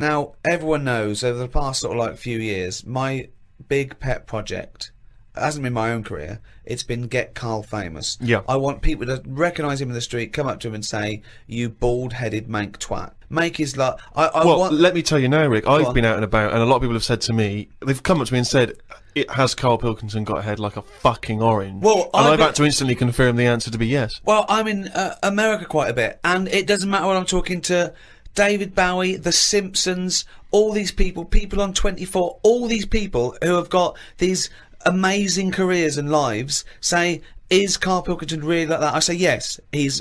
Now, everyone knows over the past sort of like few years, my big pet project hasn't been my own career. It's been get Karl famous. Yeah. I want people to recognise him in the street, come up to him and say, "You bald-headed mank twat." Make his like. Let me tell you now, Rick. I've been out and about, and a lot of people have said to me, they've come up to me and said, "Has Karl Pilkington got a head like a fucking orange?" Well, and I've had to instantly confirm the answer to be yes. Well, I'm in America quite a bit, and it doesn't matter when I'm talking to David Bowie, The Simpsons, all these people on 24, all these people who have got these amazing careers and lives say, is Karl Pilkington really like that? I say yes. He's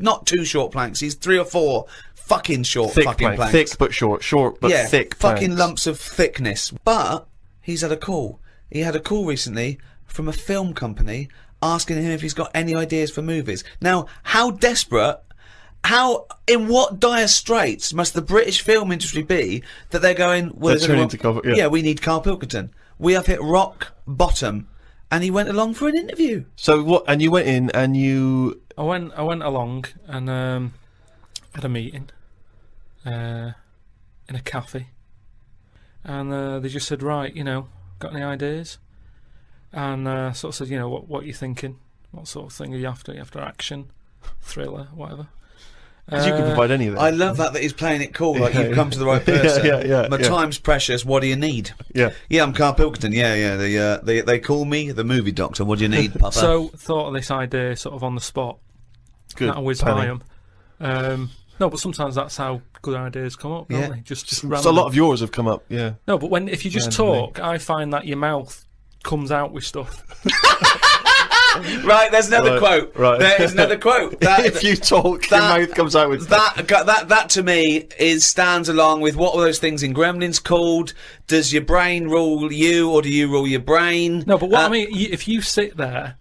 not 2 short planks. He's 3 or 4 fucking short planks. Thick but short but thick fucking planks. lumps of thickness. But he's had a call. He had a call recently from a film company asking him if he's got any ideas for movies. Now, how desperate, in what dire straits must the British film industry be that they're going, well, we need Karl Pilkington. We have hit rock bottom. And he went along for an interview. So what? And you went in and you... I went along and had a meeting in a cafe. And they just said, right, got any ideas? And sort of said, what are you thinking? What sort of thing are you after? Are you after action, thriller, whatever? Because you can provide any of that. I love that he's playing it cool, like you've come to the right person. My time's precious. What do you need? Yeah, I'm Karl Pilkington. They call me the movie doctor. What do you need, Papa? So thought of this idea sort of on the spot. Good. That whiz by him. No, but sometimes that's how good ideas come up, don't they? Just so a lot of yours have come up. Yeah. No, but if you just talk, I find that your mouth comes out with stuff. Right, there's another quote. Right. There's another quote. If you talk, your mouth comes out with that to me stands along with what were those things in Gremlins called? Does your brain rule you, or do you rule your brain? No, but what I mean, if you sit there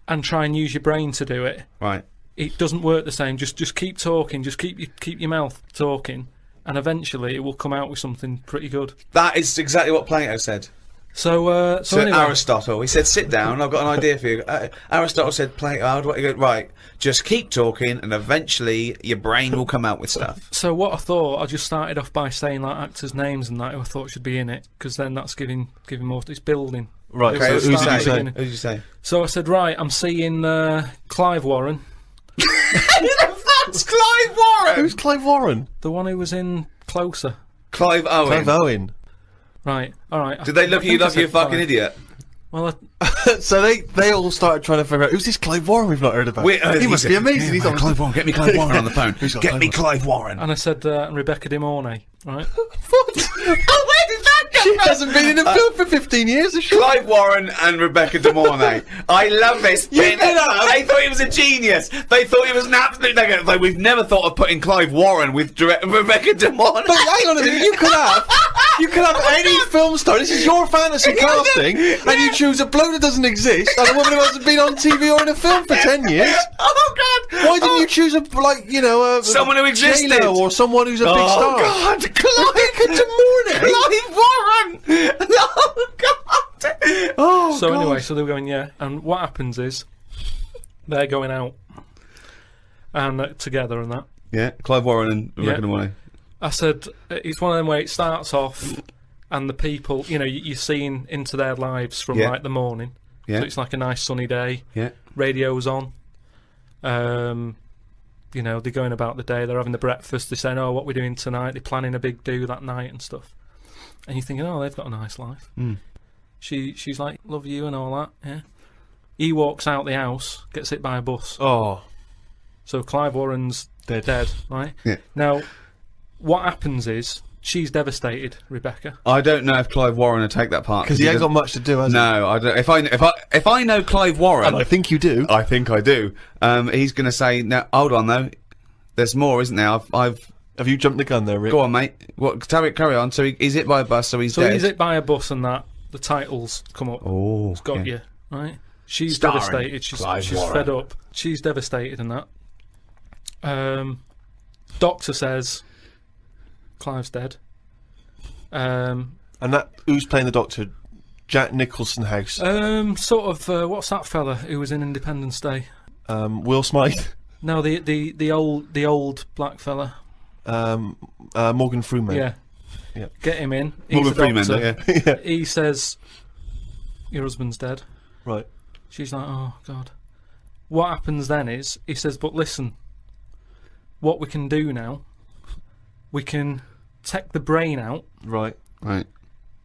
and try and use your brain to do it, right, it doesn't work the same. Just keep talking. Just keep your mouth talking, and eventually it will come out with something pretty good. That is exactly what Plato said. So anyway. Aristotle, he said, sit down, I've got an idea for you. Aristotle said, Plato, how do I go? Right, just keep talking and eventually your brain will come out with stuff. So what I thought, I just started off by saying like actors' names and that who I thought should be in it, because then that's giving more, it's building. Right, okay, who did you say? So I said, right, I'm seeing Clive Warren. Who the fuck's Clive Warren? Who's Clive Warren? The one who was in Closer. Clive Owen. Clive Owen. Right, alright. Did they look at you like you're a fucking idiot? Well, so they all started trying to figure out, who's this Clive Warren we've not heard about? He must be amazing. He's Clive Warren, get me Clive Warren on the phone. Get me Clive Warren. And I said Rebecca De Mornay, right? What? Oh, where did that come from? She hasn't been in a film for 15 years, has she? Clive Warren and Rebecca De Mornay. I love this. They thought he was a genius. They thought he was an absolute nugget. Like, we've never thought of putting Clive Warren with Rebecca De Mornay. But hang on a minute, you could have any film star. This is your fantasy casting, and you choose a bloke that doesn't exist and a woman who hasn't been on TV or in a film for 10 years. Oh God! Why didn't you choose someone who existed, J-Lo or someone who's a big star? Oh God! Clive Warren! Oh God! Oh. So anyway, so they were going, yeah, and what happens is they're going out and together and that. Yeah, Clive Warren and Rebecca De Mornay. I said, it's one of them where it starts off and the people, you're seeing into their lives from like the morning. Yeah. So it's like a nice sunny day. Yeah. Radio's on. They're going about the day, they're having the breakfast, they're saying, oh, what we're doing tonight, they're planning a big do that night and stuff. And you're thinking, oh, they've got a nice life. Mm. She's like, love you and all that, yeah. He walks out the house, gets hit by a bus. Oh. So Clive Warren's dead, right? Yeah. Now, what happens is she's devastated, Rebecca. I don't know if Clive Warren would take that part because he ain't got much to do, has he? No, I don't. If I know Clive Warren, and I think you do. I think I do. He's going to say, "No, hold on though. There's more, isn't there? Have you jumped the gun there, Rick? Go on, mate. What? Carry on. So he's hit by a bus, so he's dead. So he's hit by a bus, and that the titles come up. Oh, it's got you right. She's Starring devastated. She's Warren. fed up. She's devastated, and that. Doctor says Clive's dead. And that who's playing the Doctor? Jack Nicholson house. Sort of. What's that fella who was in Independence Day? Will Smythe. No, the old black fella. Morgan Freeman. Yeah. Yeah. Get him in. Morgan He's a Freeman, doctor. yeah. Yeah. He says, your husband's dead. Right. She's like, oh, God. What happens then is, he says, but listen, what we can do now, we can take the brain out, Right. Right.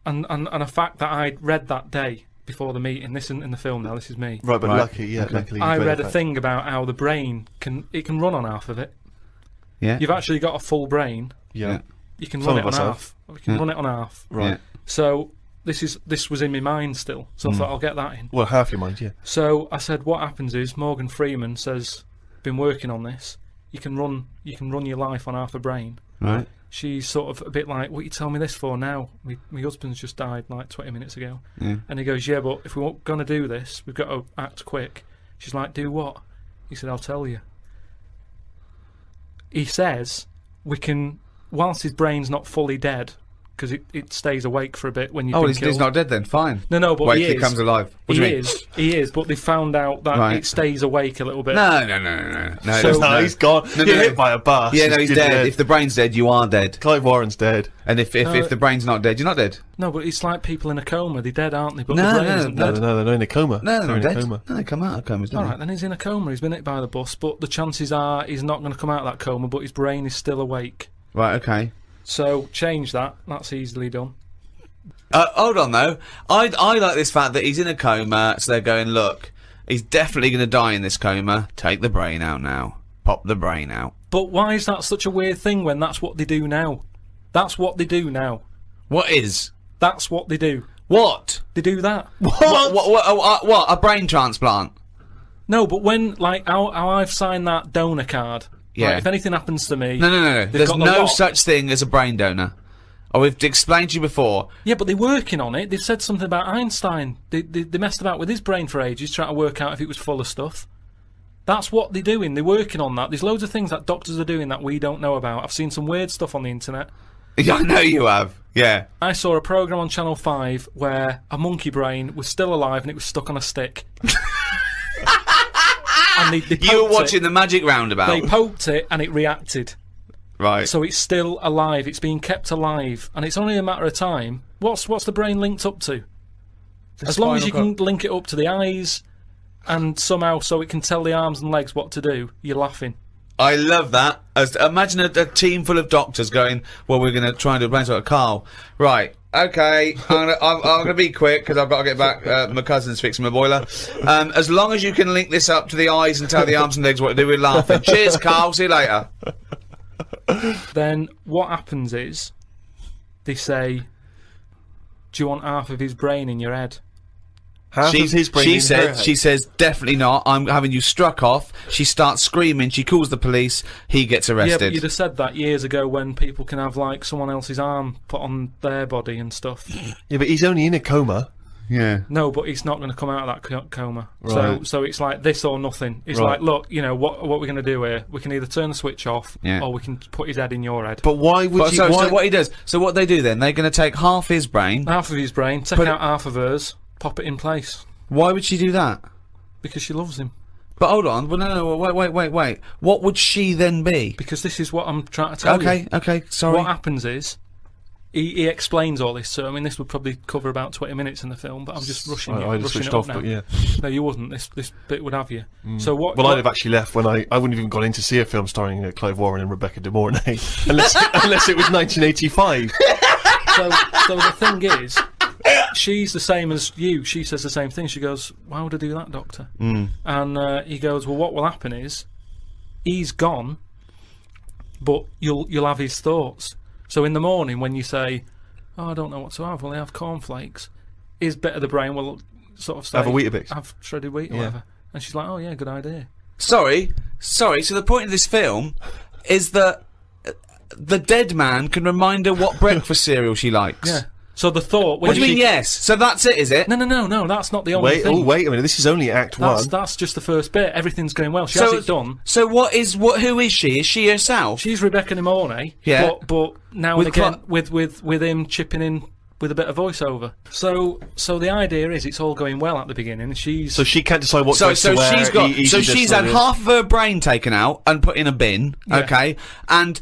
and a fact that I read that day before the meeting, this isn't in the film now, this is me. Right, but Right. luckily, you I read a that. thing about how the brain can run on half of it. Yeah. You've actually got a full brain. Yeah. You can Some run it of on us half. We can Yeah. run it on half. Right. Yeah. So this was in my mind still. So I thought I'll get that in. Well, half your mind, yeah. So I said, what happens is Morgan Freeman says, been working on this. You can run your life on half a brain. Right. She's sort of a bit like, what are you telling me this for now? My husband's just died like 20 minutes ago. Yeah. And he goes, yeah, but if we're going to do this, we've got to act quick. She's like, do what? He said, I'll tell you. He says, we can, whilst his brain's not fully dead, because it stays awake for a bit when you've Oh, been he's killed. not dead then. Fine. No, but Wait he till he is. comes alive. What do you mean? He is, but they found out that Right. it stays awake a little bit. No. So- No, he's gone. No, You're no. hit by a bus. Yeah, no, he's You're dead. If the brain's dead, you are dead. Clive Warren's dead. And if the brain's not dead, you're not dead. No, but it's like people in a coma. They're dead, aren't they? But No, the brain no, isn't No, dead. no, they're in a coma. No, they're they're in not a dead. coma. No, they come out of comas, don't All they? right, then he's in a coma. He's been hit by the bus, but the chances are he's not going to come out of that coma. But his brain is still awake. Right, okay. So change that. That's easily done. Hold on though. I like this fact that he's in a coma, so they're going, look, he's definitely going to die in this coma. Take the brain out now. Pop the brain out. But why is that such a weird thing when that's what they do now? That's what they do now. What is? That's what they do. What? They do that. What? A brain transplant? No, but when, like, how I've signed that donor card. Yeah. Like, if anything happens to me. No. they've There's got the no lot. such thing as a brain donor. Oh, we've explained to you before. Yeah, but they're working on it. They've said something about Einstein. They messed about with his brain for ages, trying to work out if it was full of stuff. That's what they're doing. They're working on that. There's loads of things that doctors are doing that we don't know about. I've seen some weird stuff on the internet. Yeah, I know you have. Yeah. I saw a programme on Channel 5 where a monkey brain was still alive and it was stuck on a stick. And they You were poked watching it. the Magic Roundabout. They poked it and it reacted. Right. So it's still alive. It's being kept alive, and it's only a matter of time. What's the brain linked up to? As long as you can link it up to the eyes, and somehow so it can tell the arms and legs what to do, you're laughing. I love that. Imagine a team full of doctors going, well, we're going to try and do a brain transplant. Carl, right, okay, I'm going to be quick because I've got to get back. My cousin's fixing my boiler. As long as you can link this up to the eyes and tell the arms and legs what to do, we're laughing. Cheers, Carl. See you later. Then what happens is, they say, do you want half of his brain in your head? Half of his brain She in her says, head. she says, definitely not. I'm having you struck off. She starts screaming. She calls the police. He gets Yeah, but arrested. you'd have said that years ago when people can have, like, someone else's arm put on their body and stuff. Yeah, but he's only in a coma. Yeah. No, but he's not going to come out of that coma. Right. So it's like this or nothing. It's Right. like, look, you know, what we're going to do here? We can either turn the switch off, Yeah. or we can put his head in your head. But why would you? So why, what he does? So what they do then? They're going to take half his brain. Half of his brain, take Put it- out half of hers, pop it in place Why would she do that? because she loves him. But hold on. Well, no. Wait. What would she then be? Because this is what I'm trying to tell you. Okay. Sorry. What happens is, he explains all this. So I mean, this would probably cover about 20 minutes in the film, but I'm just rushing you. I'd have rushing switched it up off, now. but yeah. No, you wouldn't. This bit would have you. So what? Well, what I'd have actually left when I wouldn't have even gone in to see a film starring Clive Warren and Rebecca De Mornay, unless it was 1985. So the thing is, she's the same as you. She says the same thing. She goes, "Why would I do that, doctor?" And he goes, "Well, what will happen is, he's gone, but you'll have his thoughts. So in the morning when you say, 'Oh, I don't know what to have,' well, I have cornflakes. His bit of the brain will sort of say, Have a Weetabix. have shredded wheat or Yeah. whatever." And she's like, "Oh yeah, good idea." Sorry. So the point of this film is that the dead man can remind her what breakfast cereal she likes. Yeah. So the thought. What do you mean? Yes. So that's it, is it? No. That's not the only Wait, thing. wait a minute. This is only Act One. That's just the first bit. Everything's going well. She has it done. So who is she? Is she herself? She's Rebecca De Mornay. Yeah. But now With and again, with him chipping in with a bit of voiceover. So the idea is it's all going well at the beginning. So she can't decide what dress So to wear. she's had half of her brain taken out and put in a bin, okay, and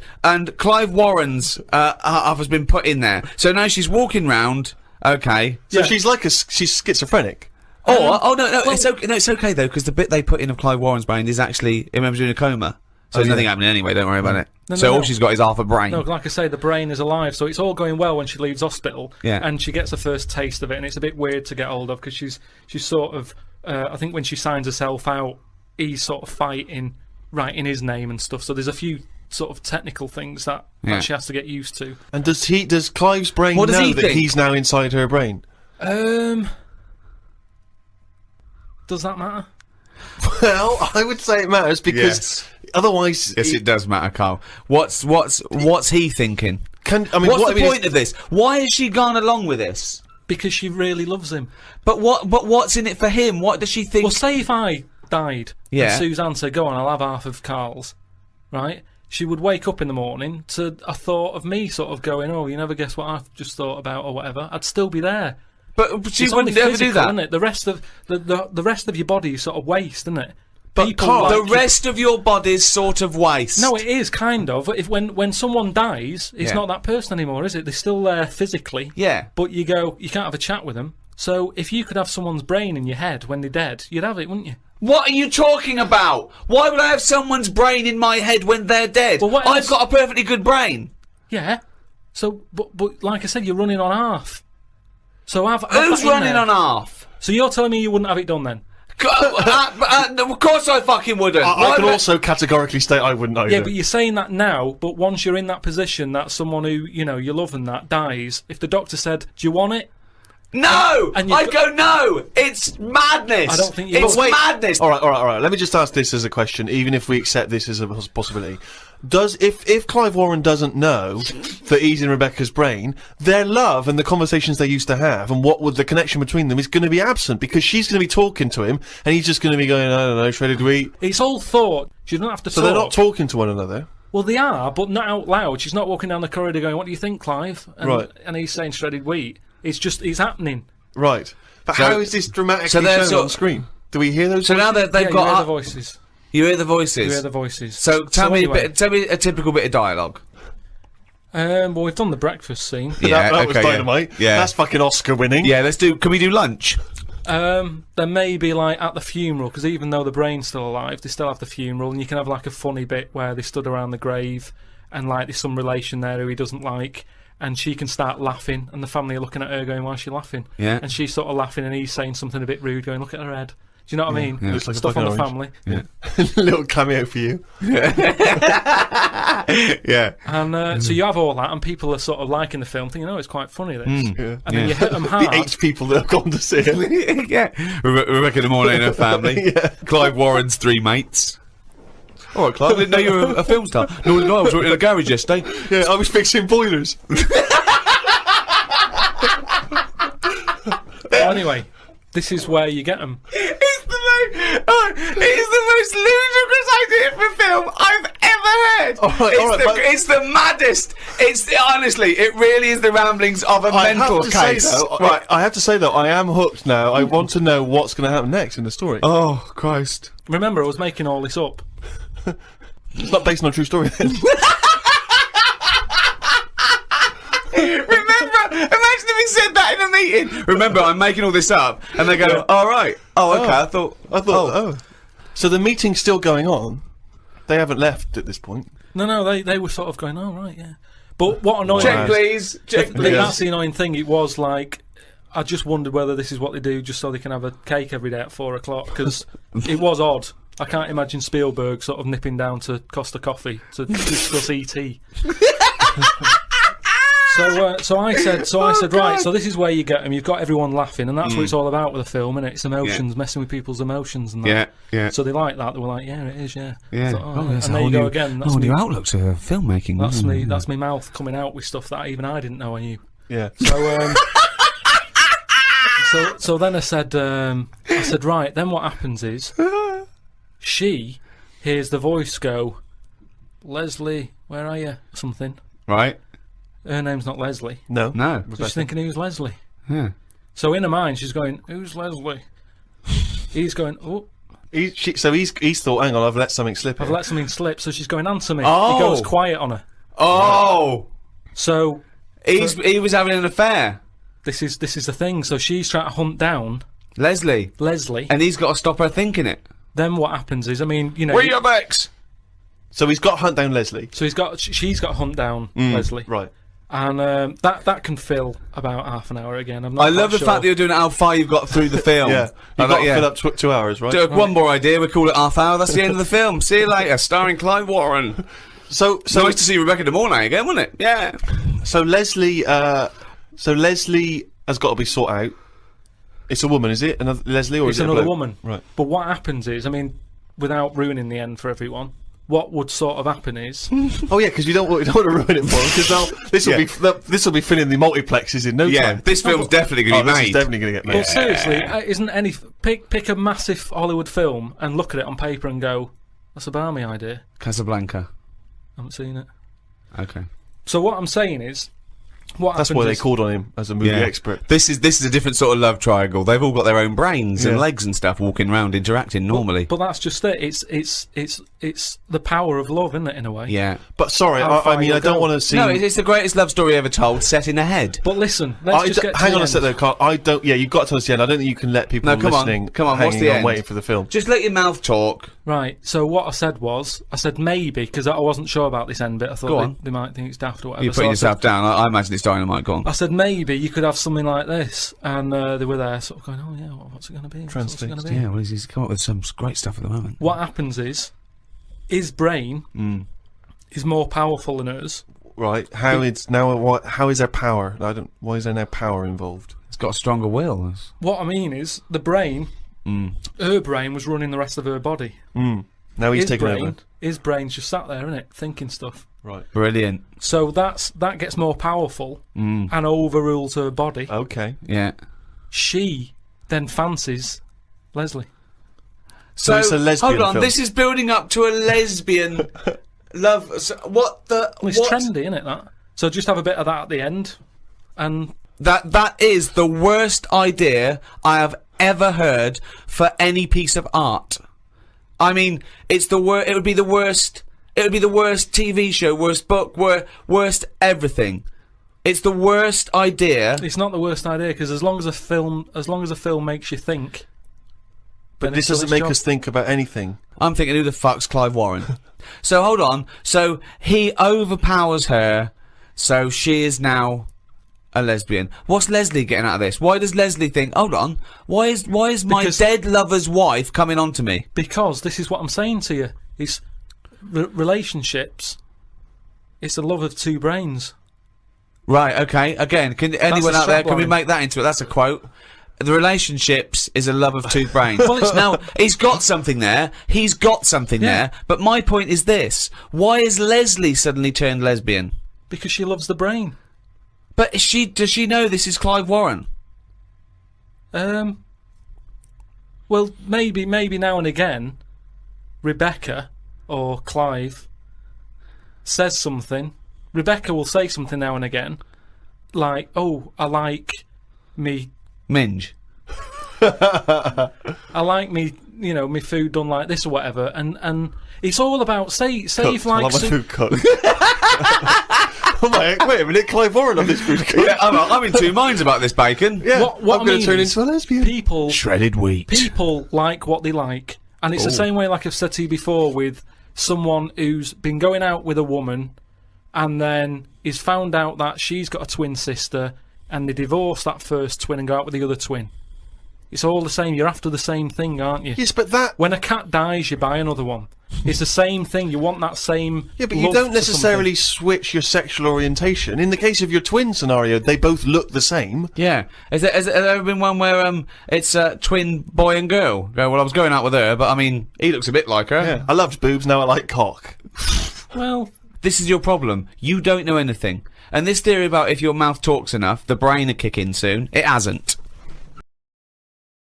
Clive Warren's half has been put in there. So now she's walking round, okay. So she's schizophrenic. No, it's okay. No, it's okay though, because the bit they put in of Clive Warren's brain is actually him in a coma. So there's nothing happening anyway. Don't worry about it. All she's got is half a brain. No, like I say, the brain is alive, so it's all going well when she leaves hospital. Yeah. And she gets the first taste of it, and it's a bit weird to get hold of because she's sort of. I think when she signs herself out, he's sort of fighting, writing his name and stuff. So there's a few sort of technical things that she has to get used to. And does Clive's brain know that he's now inside her brain? Does that matter? Well, I would say it matters because otherwise, yes, it does matter, Carl. What's he thinking? What's the point of this? Why has she gone along with this? Because she really loves him. But what's in it for him? What does she think? Well, say if I died, and Suzanne said, "Go on, I'll have half of Karl's," right? She would wake up in the morning to a thought of me sort of going, "Oh, you never guess what I've just thought about," or whatever. I'd still be there. But she wouldn't ever do that. Isn't it? The rest of the rest of your body is sort of waste, isn't it? But Carl, the rest of your body's sort of waste. No, it is kind of. If when someone dies, it's not that person anymore, is it? They're still there physically. Yeah. But you can't have a chat with them. So if you could have someone's brain in your head when they're dead, you'd have it, wouldn't you? What are you talking about? Why would I have someone's brain in my head when they're dead? Well, I've got a perfectly good brain. Yeah. So, but like I said, you're running on half. So who's running on half? So you're telling me you wouldn't have it done then? Of course I fucking wouldn't. I can also categorically state I wouldn't either. Yeah, but you're saying that now, but once you're in that position that someone who, you love and that dies, if the doctor said, "Do you want it?" No! I'd go, no! It's madness! I don't think you It's madness! Alright. Let me just ask this as a question, even if we accept this as a possibility. If Clive Warren doesn't know that he's in Rebecca's brain, their love and the conversations they used to have and what would the connection between them is going to be absent because she's going to be talking to him and he's just going to be going, I don't know, shredded wheat. It's all thought. She doesn't have to talk. So they're not talking to one another? Well, they are, but not out loud. She's not walking down the corridor going, "What do you think, Clive?" And he's saying shredded wheat. It's happening. Right. But how is this dramatically shown on screen? Do we hear those voices? Now that they've got the voices. You hear the voices? You hear the voices. So tell me a typical bit of dialogue. Well, we've done the breakfast scene. Yeah, that was dynamite. Yeah. That's fucking Oscar winning. Yeah, can we do lunch? There may be like at the funeral, because even though the brain's still alive, they still have the funeral, and you can have like a funny bit where they stood around the grave and like there's some relation there who he doesn't like, and she can start laughing, and the family are looking at her going, "Why is she laughing?" Yeah. And she's sort of laughing, and he's saying something a bit rude, going, "Look at her head." Do you know what I mean? Yeah. Looks like stuff on the orange. family. Yeah. Little cameo for you. Yeah. And so you have all that, and people are sort of liking the film, thinking, "Oh, it's quite funny, this." Yeah. And then you hit them hard. The 8 people that have gone to see it. Yeah. Rebecca De Mornay and her family. Yeah. Clive Warren's 3 mates. All right, Clive, I didn't know you were a film star. No, I was working in a garage yesterday. Yeah, I was fixing boilers. Anyway, this is where you get them. It's the most ludicrous idea for film I've ever heard. It's the maddest. Honestly, it really is the ramblings of a mental case. I have to say though, I am hooked now. I want to know what's going to happen next in the story. Oh Christ! Remember, I was making all this up. It's not based on a true story then. Imagine if he said that in a meeting. Remember, I'm making all this up, and they go, "All right, okay." I thought. So the meeting's still going on. They haven't left at this point. No, they were sort of going, "Oh right, yeah." But what annoying? Check please. That's the annoying thing. It was like, I just wondered whether this is what they do just so they can have a cake every day at 4 o'clock, because it was odd. I can't imagine Spielberg sort of nipping down to Costa Coffee to discuss E.T. So I said, right, so this is where you get them. You've got everyone laughing, and that's what it's all about with a film, isn't it? It's emotions, messing with people's emotions and that. Yeah. So they like that. They were like, yeah, it is, yeah. Yeah. Thought, That's and there you go again. That's new outlook to filmmaking. That's me mouth coming out with stuff that even I didn't know I knew. Yeah. So then I said, right, then what happens is, she hears the voice go, "Leslie, where are you?" Something. Right. her name's not Leslie. No. No. So she's thinking, who's Leslie? Yeah. So in her mind, she's going, who's Leslie? He's going, oh, So he's thought, hang on, I've let something slip. I've here. let something slip. So she's going, answer me. Oh. He goes quiet on her. Oh. So He was having an affair. this is the thing. So she's trying to hunt down Leslie. Leslie. And he's got to stop her thinking it. Then what happens is, I mean, you know. Where your ex? So he's got to hunt down Leslie. So she's got to hunt down Leslie. Right. And that can fill about half an hour again. I'm not I love quite the fact that you're doing it how far you've got through the film. Yeah. You've got to fill up 2 hours, right? One more idea, we call it half hour, that's the end of the film. See you later, starring Clive Warren. So Nice to see Rebecca De Mornay again, wasn't it? Yeah. So Leslie has got to be sought out. It's a woman, is it? Another Leslie, or It's is it a another bloke? woman. Right. But what happens is, I mean, without ruining the end for everyone, what would sort of happen is, Oh yeah, because you don't want to ruin it for them. Because this will be filling the multiplexes in no Yeah, time. this film's definitely going to be This made. is definitely going to get made. well, seriously, isn't any pick a massive Hollywood film and look at it on paper and go, that's a balmy idea. Casablanca. I haven't seen it. Okay. So what I'm saying is, That's why they called on him as a movie expert. This is a different sort of love triangle. They've all got their own brains and Yeah. legs and stuff, walking around interacting normally. But that's just it. It's the power of love, isn't it? In a way. Yeah. But sorry, How far I mean, you'll I don't go. want to see. No, it's the greatest love story ever told, set in a head. But listen, let's just get to hang the on a end. sec though, Carl. I don't. Yeah, you've got to tell us the end. I don't think you can let people No, come on, listening come on, what's hanging the on end? waiting for the film. Just let your mouth talk. Right, so what I said was, I said maybe, because I wasn't sure about this end bit, I Go thought on. they might think it's daft or whatever. You're so putting I said- yourself down. I imagine it's dynamite. Go on. I said maybe you could have something like this, and they were there sort of going, oh yeah, what's it going to be? What's it going to be? Yeah, well, he's come up with some great stuff at the moment. What happens is, his brain is more powerful than hers. Right? How is there power? Why is there no power involved? It's got a stronger will. What I mean is, the brain, her brain was running the rest of her body. Now he's taken over. His brain's just sat there, innit, thinking stuff. Right. Brilliant. So that gets more powerful and overrules her body. Okay. Yeah. She then fancies Leslie. So it's a lesbian hold on, film. this is building up to a lesbian love. So what the? Well, it's what? trendy, isn't it? That. So just have a bit of that at the end, and That is the worst idea I have ever heard for any piece of art. I mean, it's the worst. It would be the worst. It would be the worst TV show, worst book, worst everything. It's the worst idea. it's not the worst idea because as long as a film makes you think. But then this it's done doesn't its make job. us think about anything. I'm thinking, who the fuck's Clive Warren? So hold on. So he overpowers her. So she is now a lesbian. What's Leslie getting out of this? Why does Leslie think? Hold on. Why is my Because- dead lover's wife coming on to me? Because this is what I'm saying to you: it's relationships. It's the love of two brains. Right. Okay. Again, can anyone a out there? Can we strapline. make that into it? That's a quote. The relationships is a love of two brains. Now, he's got something there. He's got something Yeah. there. But my point is this. Why is Leslie suddenly turned lesbian? Because she loves the brain. But does she know this is Clive Warren? Well, maybe now and again, Rebecca or Clive says something. Rebecca will say something now and again, like, "Oh, I like me. Minge. I like me. You know, me food done like this or whatever." And it's all about say if I like love my food cooked. Oh my, wait a minute, Clive Warren on this food cooked. Yeah, I'm in two minds about this bacon. Yeah, What I'm I going to mean turn is into a lesbian. people Shredded wheat. people like what they like, and it's the same way, like I've said to you before, with someone who's been going out with a woman and then is found out that she's got a twin sister and they divorce that first twin and go out with the other twin. It's all the same. You're after the same thing, aren't you? Yes, but that. When a cat dies, you buy another one. It's the same thing. You want that same. Yeah, but you love don't for necessarily switch your sexual orientation. In the case of your twin scenario, they both look the same. Yeah. Has there ever been one where it's a twin boy and girl? Go, well, I was going out with her, but I mean, he looks a bit like her. Yeah. I loved boobs, now I like cock. something. Well, This is your problem. You don't know anything. And this theory about if your mouth talks enough, the brain will kick in soon. It hasn't.